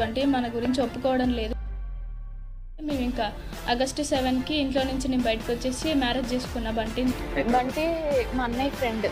బంటి మన గురించి ఒప్పుకోవడం లేదు. మేము ఇంకా ఆగస్టు 7కి ఇంట్లో నుంచి నేను బయటకు వచ్చేసి మ్యారేజ్ చేసుకున్నా. బంటి మా అన్నయ్య ఫ్రెండ్.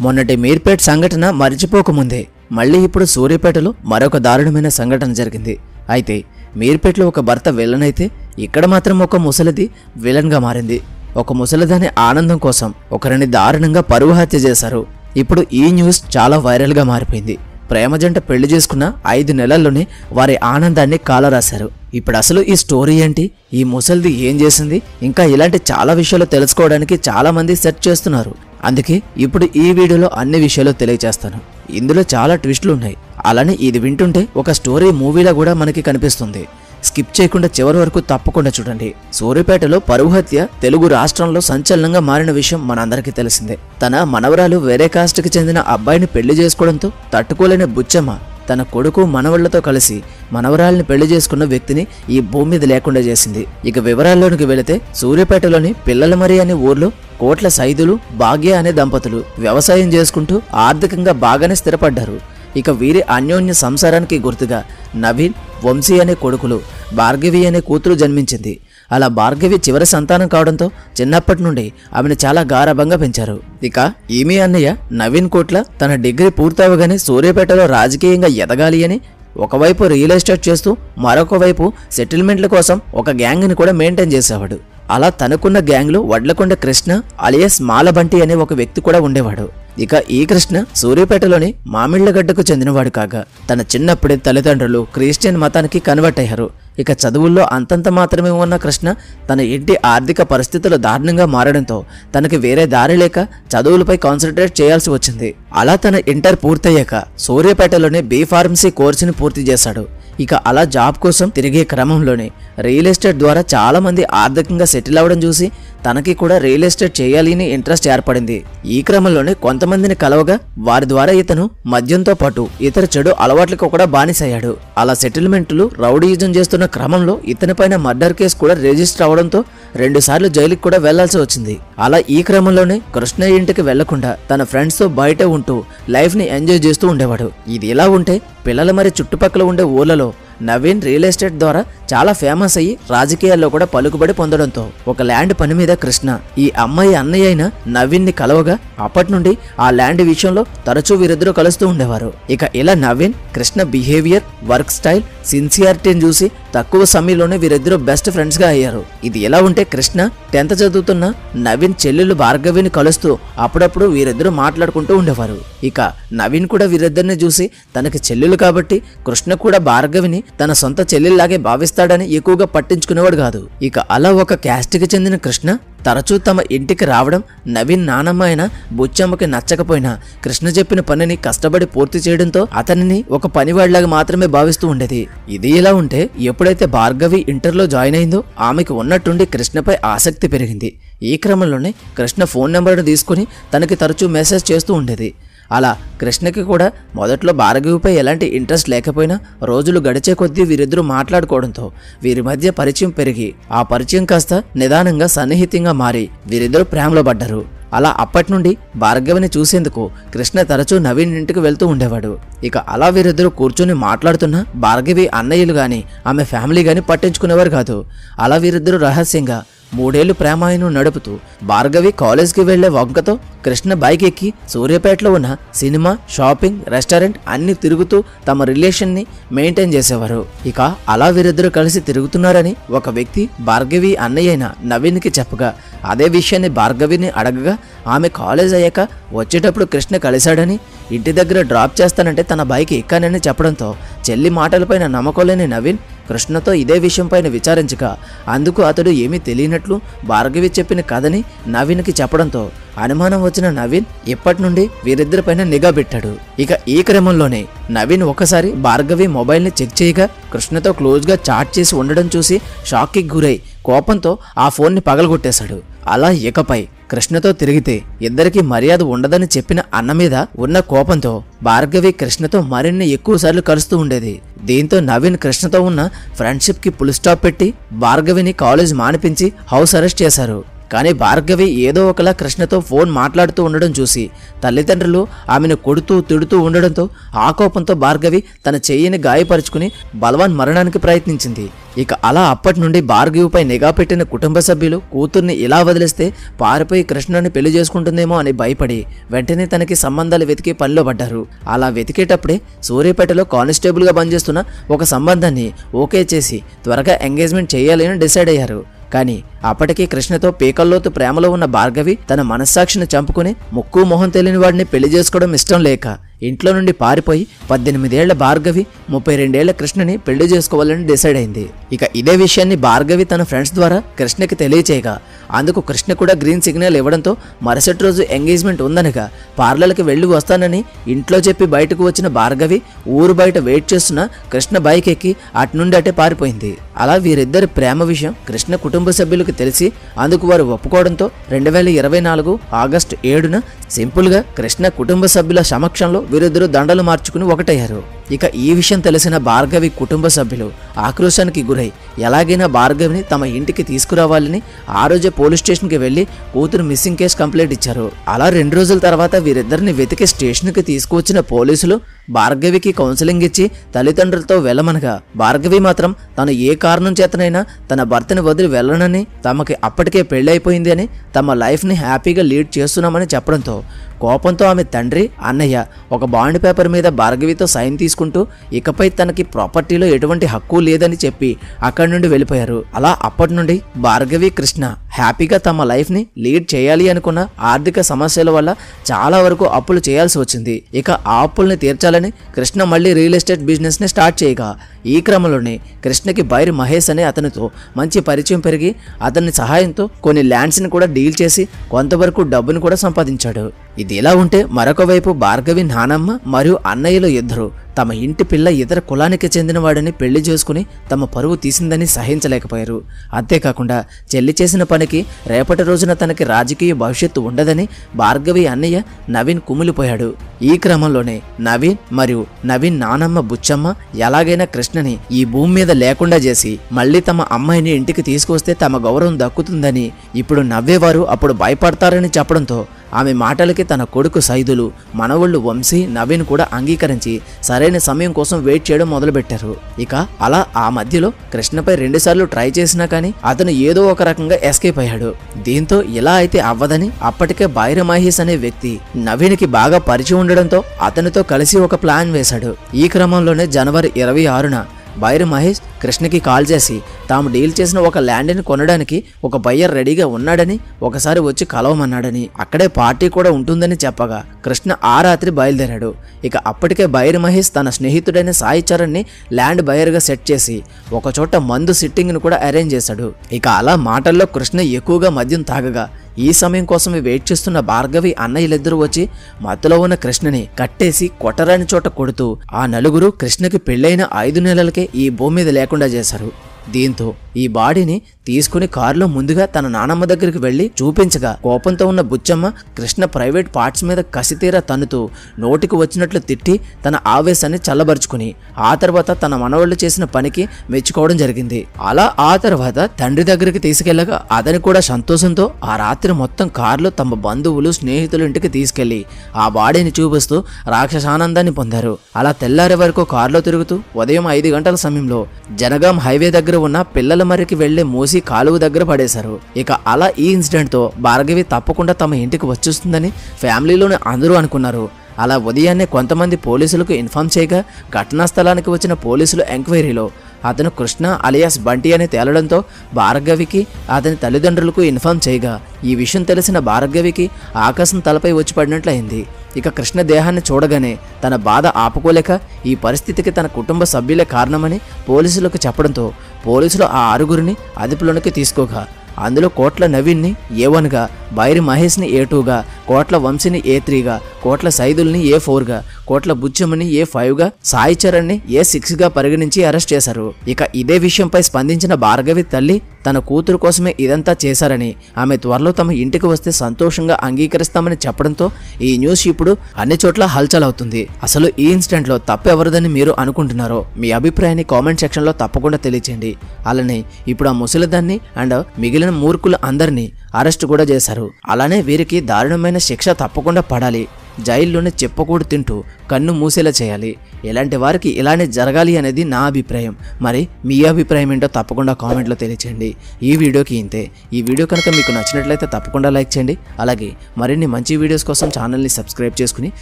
మొన్నటి మీర్పేట్ సంఘటన మర్చిపోకముందే మళ్ళీ ఇప్పుడు సూర్యాపేటలో మరొక దారుణమైన సంఘటన జరిగింది. అయితే మీర్పేటలో ఒక భర్త విలన్ అయితే ఇక్కడ మాత్రం ఒక ముసలిది విలన్గా మారింది. ఒక ముసలిదాని ఆనందం కోసం ఒకరిని దారుణంగా పరువు హత్య చేశారు. ఇప్పుడు ఈ న్యూస్ చాలా వైరల్గా మారిపోయింది. ప్రేమ జంట పెళ్లి చేసుకున్న 5 నెలల్లోనే వారి ఆనందాన్ని కాలరాశారు. ఇప్పుడు అసలు ఈ స్టోరీ ఏంటి, ఈ ముసలిది ఏం చేసింది, ఇంకా ఇలాంటి చాలా విషయాలు తెలుసుకోవడానికి చాలా మంది సెర్చ్ చేస్తున్నారు. అందుకే ఇప్పుడు ఈ వీడియోలో అన్ని విషయాలు తెలియజేస్తాను. ఇందులో చాలా ట్విస్టులు ఉన్నాయి. అలానే ఇది వింటుంటే ఒక స్టోరీ మూవీలా కూడా మనకి కనిపిస్తుంది. స్కిప్ చేయకుండా చివరి వరకు తప్పకుండా చూడండి. సూర్యాపేటలో పరువు హత్య తెలుగు రాష్ట్రంలో సంచలనంగా మారిన విషయం మనందరికీ తెలిసిందే. తన మనవరాలు వేరే కాస్ట్కి చెందిన అబ్బాయిని పెళ్లి చేసుకోవడంతో తట్టుకోలేని బుచ్చమ్మ తన కొడుకు మనవళ్లతో కలిసి మనవరాల్ని పెళ్లి చేసుకున్న వ్యక్తిని ఈ భూమి మీద లేకుండా చేసింది. ఇక వివరాల్లోనికి వెళితే సూర్యాపేటలోని పిల్లలమరి అనే ఊర్లో కోట్ల సైదులు భాగ్య అనే దంపతులు వ్యవసాయం చేసుకుంటూ ఆర్థికంగా బాగానే స్థిరపడ్డారు. ఇక వీరి అన్యోన్య సంసారానికి గుర్తుగా నవీన్, వంశీ అనే కొడుకులు, భార్గవి అనే కూతురు జన్మించింది. అలా భార్గవి చివరి సంతానం కావడంతో చిన్నప్పటి నుండి ఆమెను చాలా గారాబంగా పెంచారు. ఇక ఈమె అన్నయ్య నవీన్ కోట్ల తన డిగ్రీ పూర్తవగానే సూర్యాపేటలో రాజకీయంగా ఎదగాలి అని ఒకవైపు రియల్ ఎస్టేట్ చేస్తూ మరొక వైపు సెటిల్మెంట్ల కోసం ఒక గ్యాంగ్ని కూడా మెయింటైన్ చేసేవాడు. అలా తనకున్న గ్యాంగ్లో వడ్లకొండ కృష్ణ అలియాస్ మాలబంటి అనే ఒక వ్యక్తి కూడా ఉండేవాడు. ఇక ఈ కృష్ణ సూర్యాపేటలోని మామిళ్లగడ్డకు చెందినవాడు కాగా తన చిన్నప్పుడే తల్లిదండ్రులు క్రిస్టియన్ మతానికి కన్వర్ట్ అయ్యారు. ఇక చదువుల్లో అంతంత మాత్రమే ఉన్న కృష్ణ తన ఇంటి ఆర్థిక పరిస్థితులు దారుణంగా మారడంతో తనకి వేరే దారి లేక చదువులపై కాన్సన్ట్రేట్ చేయాల్సి వచ్చింది. అలా తన ఇంటర్ పూర్తయ్యాక సూర్యాపేటలోనే బీ ఫార్మసీ కోర్సుని పూర్తి చేశాడు. ఇక అలా జాబ్ కోసం తిరిగే క్రమంలోనే రియల్ ఎస్టేట్ ద్వారా చాలా మంది ఆర్థికంగా సెటిల్ అవ్వడం చూసి తనకి కూడా రియల్ ఎస్టేట్ చేయాలి అని ఇంట్రెస్ట్ ఏర్పడింది. ఈ క్రమంలోనే కొంతమందిని కలవగా వారి ద్వారా ఇతను మద్యంతో పాటు ఇతర చెడు అలవాట్లకు కూడా బానిసయ్యాడు. అలా సెటిల్మెంట్లు రౌడీయిజం చేస్తున్న క్రమంలో ఇతని పైన మర్డర్ కేసు కూడా రిజిస్టర్ అవడంతో 2 సార్లు జైలుకి కూడా వెళ్లాల్సి వచ్చింది. అలా ఈ క్రమంలోనే కృష్ణ ఇంటికి వెళ్లకుండా తన ఫ్రెండ్స్ తో బయట ఉంటూ లైఫ్ ని ఎంజాయ్ చేస్తూ ఉండేవాడు. ఇది ఇలా ఉంటే పిల్లల మరి చుట్టుపక్కల ఉండే ఊర్లలో నవీన్ రియల్ ఎస్టేట్ ద్వారా చాలా ఫేమస్ అయ్యి రాజకీయాల్లో కూడా పలుకుబడి పొందడంతో ఒక ల్యాండ్ పని మీద కృష్ణ ఈ అమ్మాయి అన్నయ్య అయిన నవీన్ ని కలవగా అప్పటి నుండి ఆ ల్యాండ్ విషయంలో తరచూ వీరిద్దరూ కలుస్తూ ఉండేవారు. ఇక ఇలా Naveen Krishna behaviour, work style, సిన్సియారిటీని చూసి తక్కువ సమయంలోనే వీరిద్దరూ బెస్ట్ ఫ్రెండ్స్ గా అయ్యారు. ఇది ఎలా ఉంటే కృష్ణ 10th చదువుతున్న నవీన్ చెల్లెలు భార్గవిని కలుస్తూ అప్పుడప్పుడు వీరిద్దరూ మాట్లాడుకుంటూ ఉండేవారు. ఇక నవీన్ కూడా వీరిద్దరిని చూసి తనకి చెల్లెలు కాబట్టి కృష్ణ కూడా భార్గవిని తన సొంత చెల్లెల్లాగే భావిస్తాడని ఎక్కువగా పట్టించుకునేవాడు కాదు. ఇక అలా ఒక క్యాస్ట్కి చెందిన కృష్ణ తరచూ తమ ఇంటికి రావడం నవీన్ నానమ్మ అయిన బుచ్చమ్మకి నచ్చకపోయినా కృష్ణ చెప్పిన పనిని కష్టపడి పూర్తి చేయడంతో అతనిని ఒక పనివాడిలాగా మాత్రమే భావిస్తూ ఉండేది. ఇది ఇలా ఉంటే ఎప్పుడైతే భార్గవి ఇంటర్లో జాయిన్ అయిందో ఆమెకు ఉన్నట్టుండి కృష్ణపై ఆసక్తి పెరిగింది. ఈ క్రమంలోనే కృష్ణ ఫోన్ నెంబర్ను తీసుకుని తనకి తరచూ మెసేజ్ చేస్తూ ఉండేది. అలా కృష్ణకి కూడా మొదట్లో భార్గవిపై ఎలాంటి ఇంట్రెస్ట్ లేకపోయినా రోజులు గడిచే కొద్దీ వీరిద్దరూ మాట్లాడుకోవడంతో వీరి మధ్య పరిచయం పెరిగి ఆ పరిచయం కాస్త నిదానంగా సన్నిహితంగా మారి వీరిద్దరూ ప్రేమలో పడ్డారు. అలా అప్పటి నుండి భార్గవిని చూసేందుకు కృష్ణ తరచూ నవీన్ ఇంటికి వెళ్తూ ఉండేవాడు. ఇక అలా వీరిద్దరూ కూర్చొని మాట్లాడుతున్నా భార్గవి అన్నయ్యలు గాని ఆమె ఫ్యామిలీ గాని పట్టించుకునేవారు కాదు. అలా వీరిద్దరూ రహస్యంగా 3 ఏళ్లు ప్రేమాయణం నడుపుతూ భార్గవి కాలేజ్కి వెళ్లే వంకతో కృష్ణ బైక్ ఎక్కి సూర్యాపేటలో ఉన్న సినిమా, షాపింగ్, రెస్టారెంట్ అన్ని తిరుగుతూ తమ రిలేషన్ ని మెయింటైన్ చేసేవారు. ఇక అలా వీరిద్దరూ కలిసి తిరుగుతున్నారని ఒక వ్యక్తి భార్గవి అన్నయ్య అయిన నవీన్కి చెప్పగా అదే విషయాన్ని భార్గవిని అడగగా ఆమె కాలేజ్ అయ్యాక వచ్చేటప్పుడు కృష్ణ కలిశాడని ఇంటి దగ్గర డ్రాప్ చేస్తానంటే తన బైక్ ఎక్కానని చెప్పడంతో చెల్లి మాటలపైన నమ్మకం లేని నవీన్ కృష్ణతో ఇదే విషయంపైన విచారించగా అందుకు అతడు ఏమీ తెలియనట్లు భార్గవి చెప్పిన కథని నవీన్కి చెప్పడంతో అనుమానం వచ్చిన నవీన్ ఇప్పటి నుండి వీరిద్దరిపైన నిఘా పెట్టాడు. ఇక ఈ క్రమంలోనే నవీన్ ఒకసారి భార్గవి మొబైల్ని చెక్ చేయగా కృష్ణతో క్లోజ్గా చాట్ చేసి ఉండడం చూసి షాక్కి గురై కోపంతో ఆ ఫోన్ని పగలగొట్టేశాడు. అలా ఇకపై కృష్ణతో తిరిగితే ఇద్దరికి మర్యాద ఉండదని చెప్పిన అన్న మీద ఉన్న కోపంతో భార్గవి కృష్ణతో మరిన్ని ఎక్కువసార్లు కలుస్తూ ఉండేది. దీంతో నవీన్ కృష్ణతో ఉన్న ఫ్రెండ్షిప్ కి ఫుల్ స్టాప్ పెట్టి భార్గవిని కాలేజ్ మానిపించి హౌస్ అరెస్ట్ చేశారు. కానీ భార్గవి ఏదో ఒకలా కృష్ణతో ఫోన్ మాట్లాడుతూ ఉండడం చూసి తల్లిదండ్రులు ఆమెను కొడుతూ తిడుతూ ఉండడంతో ఆ కోపంతో భార్గవి తన చెయ్యిని గాయపరుచుకుని బలవాన్ మరణానికి ప్రయత్నించింది. ఇక అలా అప్పటి నుండి భార్గవిపై నిఘా పెట్టిన కుటుంబ సభ్యులు కూతుర్ని ఇలా వదిలేస్తే పారిపోయి కృష్ణని పెళ్లి చేసుకుంటుందేమో అని భయపడి వెంటనే తనకి సంబంధాలు వెతికి పనిలో పడ్డారు. అలా వెతికేటప్పుడే సూర్యాపేటలో కానిస్టేబుల్గా పనిచేస్తున్న ఒక సంబంధాన్ని ఓకే చేసి త్వరగా ఎంగేజ్మెంట్ చేయాలని డిసైడ్ అయ్యారు. కానీ అప్పటికీ కృష్ణతో పీకల్లోతు ప్రేమలో ఉన్న భార్గవి తన మనస్సాక్షిని చంపుకుని ముక్కు మొహం తెలియని వాడిని పెళ్లి చేసుకోవడం ఇష్టం లేక ఇంట్లో నుండి పారిపోయి 18 ఏళ్ల భార్గవి 32 ఏళ్ల కృష్ణని పెళ్లి చేసుకోవాలని డిసైడ్ అయింది. ఇక ఇదే విషయాన్ని భార్గవి తన ఫ్రెండ్స్ ద్వారా కృష్ణకి తెలియచేయగా అందుకు కృష్ణ కూడా గ్రీన్ సిగ్నల్ ఇవ్వడంతో మరుసటి రోజు ఎంగేజ్మెంట్ ఉందనగా పార్లర్కి వెళ్ళి వస్తానని ఇంట్లో చెప్పి బయటకు వచ్చిన భార్గవి ఊరు బయట వెయిట్ చేస్తున్న కృష్ణ బైక్ ఎక్కి అటు నుండి అటే పారిపోయింది. అలా వీరిద్దరి ప్రేమ విషయం కృష్ణ కుటుంబ సభ్యులకు తెలిసి అందుకు వారు ఒప్పుకోవడంతో 2024 ఆగస్టు 7న సింపుల్గా కృష్ణ కుటుంబ సభ్యుల సమక్షంలో వీరిద్దరూ దండలు మార్చుకుని ఒకటయ్యారు. ఇక ఈ విషయం తెలిసిన భార్గవి కుటుంబ సభ్యులు ఆక్రోశానికి గురై ఎలాగైనా భార్గవిని తమ ఇంటికి తీసుకురావాలని ఆ రోజే పోలీస్ స్టేషన్కి వెళ్లి కూతురు మిస్సింగ్ కేసు కంప్లైంట్ ఇచ్చారు. అలా 2 రోజుల తర్వాత వీరిద్దరిని వెతికి స్టేషన్కి తీసుకువచ్చిన పోలీసులు భార్గవికి కౌన్సిలింగ్ ఇచ్చి తల్లిదండ్రులతో వెళ్ళమనగా భార్గవి మాత్రం తను ఏ కారణం చేతనైనా తన భర్తని వదిలి వెళ్ళనని, తమకి అప్పటికే పెళ్ళైపోయింది అని, తమ లైఫ్ని హ్యాపీగా లీడ్ చేస్తున్నామని చెప్పడంతో కోపంతో ఆమె తండ్రి అన్నయ్య ఒక బాండ్ పేపర్ మీద భార్గవితో సైన్ తీసుకుంటూ ఇకపై తనకి ప్రాపర్టీలో ఎటువంటి హక్కు లేదని చెప్పి అక్కడి నుండి వెళ్ళిపోయారు. అలా అప్పటి నుండి భార్గవి కృష్ణ హ్యాపీగా తమ లైఫ్ని లీడ్ చేయాలి అనుకున్న ఆర్థిక సమస్యల వల్ల చాలా వరకు అప్పులు చేయాల్సి వచ్చింది. ఇక ఆ అప్పుల్ని తీర్చాలని కృష్ణ మళ్ళీ రియల్ ఎస్టేట్ బిజినెస్ని స్టార్ట్ చేయగా ఈ క్రమంలోనే కృష్ణకి బైరి మహేష్ అనే అతనితో మంచి పరిచయం పెరిగి అతని సహాయంతో కొన్ని ల్యాండ్స్ని కూడా డీల్ చేసి కొంతవరకు డబ్బును కూడా సంపాదించాడు. ఇది ఇలా ఉంటే మరొక వైపు భార్గవి నానమ్మ మరియు అన్నయ్యలు ఇద్దరు తమ ఇంటి పిల్ల ఇతర కులానికి చెందినవాడని పెళ్లి చేసుకుని తమ పరువు తీసిందని సహించలేకపోయారు. అంతేకాకుండా చెల్లి చేసిన పనికి రేపటి రోజున తనకి రాజకీయ భవిష్యత్తు ఉండదని భార్గవి అన్నయ్య నవీన్ కుమిలిపోయాడు. ఈ క్రమంలోనే నవీన్ మరియు నవీన్ నానమ్మ బుచ్చమ్మ ఎలాగైనా కృష్ణని ఈ భూమి మీద లేకుండా చేసి మళ్ళీ తమ అమ్మాయిని ఇంటికి తీసుకొస్తే తమ గౌరవం దక్కుతుందని ఇప్పుడు నవ్వేవారు అప్పుడు భయపడతారని చెప్పడంతో ఆమె మాటలకి తన కొడుకు సైదులు, మనవళ్ళు వంశీ, నవీన్ కూడా అంగీకరించి సరైన సమయం కోసం వెయిట్ చేయడం మొదలుపెట్టారు. ఇక అలా ఆ మధ్యలో కృష్ణపై 2 సార్లు ట్రై చేసినా కానీ అతను ఏదో ఒక రకంగా ఎస్కేప్ అయ్యాడు. దీంతో ఇలా అయితే అవ్వదని అప్పటికే బైరి మహేష్ అనే వ్యక్తి నవీన్కి బాగా పరిచయం ఉండడంతో అతనితో కలిసి ఒక ప్లాన్ వేశాడు. ఈ క్రమంలోనే జనవరి 26న బైరి మహేష్ కృష్ణకి కాల్ చేసి తాము డీల్ చేసిన ఒక ల్యాండ్ని కొనడానికి ఒక బయ్యర్ రెడీగా ఉన్నాడని, ఒకసారి వచ్చి కలవమన్నాడని, అక్కడే పార్టీ కూడా ఉంటుందని చెప్పగా కృష్ణ ఆ రాత్రి బయలుదేరాడు. ఇక అప్పటికే బైరి మహేష్ తన స్నేహితుడైన సాయి చరణ్ని ల్యాండ్ బయర్గా సెట్ చేసి ఒకచోట మందు సిట్టింగ్ను కూడా అరేంజ్ చేశాడు. ఇక అలా మాటల్లో కృష్ణ ఎక్కువగా మద్యం తాగగా ఈ సమయం కోసమే వెయిట్ చేస్తున్న భార్గవి అన్నయ్యలిద్దరూ వచ్చి మత్తులో ఉన్న కృష్ణని కట్టేసి కొట్టరాని చోట కొడుతూ ఆ నలుగురు కృష్ణకి పెళ్ళైన 5 నెలలకే ఈ భూమి మీద లేకుండా చేశారు. దీంతో ఈ బాడీని తీసుకుని కారులో ముందుగా తన నానమ్మ దగ్గరికి వెళ్లి చూపించగా కోపంతో ఉన్న బుచ్చమ్మ కృష్ణ ప్రైవేట్ పార్ట్స్ మీద కసితీరా తన్నుతూ నోటికి వచ్చినట్లు తిట్టి తన ఆవేశాన్ని చల్లబరుచుకుని ఆ తర్వాత తన మనవళ్లు చేసిన పనికి మెచ్చుకోవడం జరిగింది. అలా ఆ తర్వాత తండ్రి దగ్గరికి తీసుకెళ్లగా అతని కూడా సంతోషంతో ఆ రాత్రి మొత్తం కారులో తమ బంధువులు స్నేహితుల ఇంటికి తీసుకెళ్లి ఆ బాడీని చూపిస్తూ రాక్షసానందాన్ని పొందారు. అలా తెల్లారే వరకు కారులో తిరుగుతూ ఉదయం 5 గంటల సమయంలో జనగాం హైవే దగ్గర ఉన్న పిల్లల మరికి వెళ్లే మూసి కాలువ దగ్గర పడేశారు. ఇక అలా ఈ ఇన్సిడెంట్ తో భార్గవి తప్పకుండా తమ ఇంటికి వచ్చేస్తుందని ఫ్యామిలీలోనే అందరూ అనుకున్నారు. అలా ఉదయాన్నే కొంతమంది పోలీసులకు ఇన్ఫార్మ్ చేయగా ఘటనా స్థలానికి వచ్చిన పోలీసులు ఎంక్వైరీలో అతను కృష్ణ అలియాస్ బంటి అని తేలడంతో భార్గవికి అతని తల్లిదండ్రులకు ఇన్ఫార్మ్ చేయగా ఈ విషయం తెలిసిన భార్గవికి ఆకాశం తలపై వచ్చి పడినట్లయింది. ఇక కృష్ణ దేహాన్ని చూడగానే తన బాధ ఆపుకోలేక ఈ పరిస్థితికి తన కుటుంబ సభ్యులే కారణమని పోలీసులకు చెప్పడంతో పోలీసులు ఆ 6గురిని అదుపులోనికి తీసుకోగా అందులో కోట్ల నవీన్ని A1గా, బైరి మహేష్ని A2గా, కోట్ల వంశీని A3గా, కోట్ల సైదుల్ని A4గా, కోట్ల బుచ్చమ్మని A5గా, సాయి చరణ్ని A6గా పరిగణించి అరెస్ట్ చేశారు. ఇక ఇదే విషయంపై స్పందించిన భార్గవి తల్లి తన కూతురు కోసమే ఇదంతా చేశారని, ఆమె త్వరలో తమ ఇంటికి వస్తే సంతోషంగా అంగీకరిస్తామని చెప్పడంతో ఈ న్యూస్ ఇప్పుడు అన్ని చోట్ల హల్చల్ అవుతుంది. అసలు ఈ ఇన్సిడెంట్లో తప్పెవరిదని మీరు అనుకుంటున్నారో మీ అభిప్రాయాన్ని కామెంట్ సెక్షన్లో తప్పకుండా తెలియచేయండి. అలానే ఇప్పుడు ఆ ముసలిదాన్ని అండ్ మిగిలిన మూర్ఖులు అందరినీ అరెస్ట్ కూడా చేశారు. అలానే వీరికి దారుణమైన శిక్ష తప్పకుండా పడాలి. జైల్లోనే చెప్పకూడు తింటూ కన్ను మూసేలా చేయాలి. ఇలాంటి వారికి ఇలానే జరగాలి అనేది నా అభిప్రాయం. మరి మీ అభిప్రాయం ఏంటో తప్పకుండా కామెంట్లో తెలియచేయండి. ఈ వీడియోకి ఇంతే. ఈ వీడియో కనుక మీకు నచ్చినట్లయితే తప్పకుండా లైక్ చేయండి. అలాగే మరిన్ని మంచి వీడియోస్ కోసం ఛానల్ని సబ్స్క్రైబ్ చేసుకుని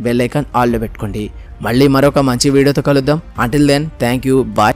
బెల్ ఐకాన్ ఆల్లో పెట్టుకోండి. మళ్ళీ మరొక మంచి వీడియోతో కలుద్దాం. Until then thank you, bye.